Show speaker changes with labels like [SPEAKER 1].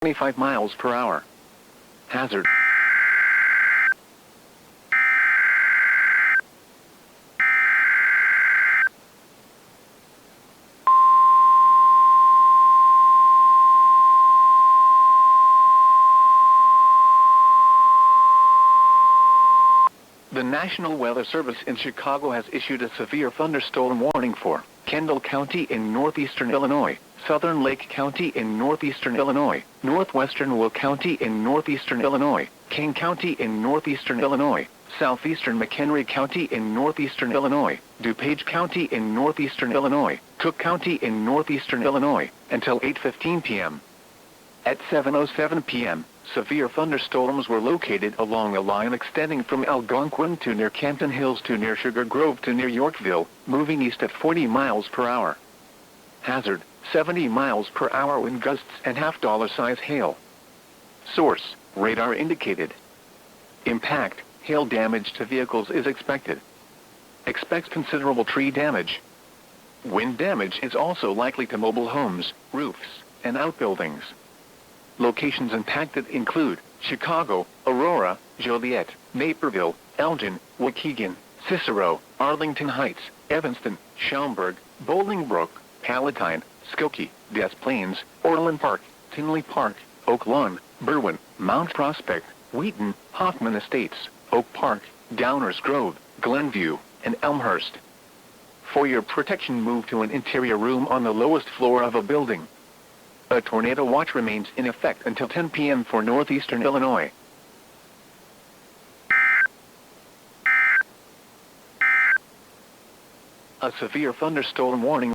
[SPEAKER 1] 25 miles per hour. Hazard. The National Weather Service in Chicago has issued a severe thunderstorm warning for Kendall County in northeastern Illinois, Southern Lake County in northeastern Illinois, northwestern Will County in northeastern Illinois, King County in northeastern Illinois, southeastern McHenry County in northeastern Illinois, DuPage County in northeastern Illinois, Cook County in northeastern Illinois, until 8:15 p.m. At 7:07 p.m., severe thunderstorms were located along a line extending from Algonquin to near Campton Hills to near Sugar Grove to near Yorkville, moving east at 40 miles per hour. Hazard, 70 miles per hour wind gusts and $1/size hail. Source, radar indicated. Impact, hail damage to vehicles is expected. Expects considerable tree damage. Wind damage is also likely to mobile homes, roofs, and outbuildings. Locations impacted include Chicago, Aurora, Joliet, Naperville, Elgin, Waukegan, Cicero, Arlington Heights, Evanston, Schaumburg, Bolingbrook, Palatine, Skokie, Des Plaines, Orland Park, Tinley Park, Oak Lawn, Berwyn, Mount Prospect, Wheaton, Hoffman Estates, Oak Park, Downers Grove, Glenview, and Elmhurst. For your protection, move to an interior room on the lowest floor of a building. A tornado watch remains in effect until 10 p.m. for northeastern Illinois. A severe thunderstorm warning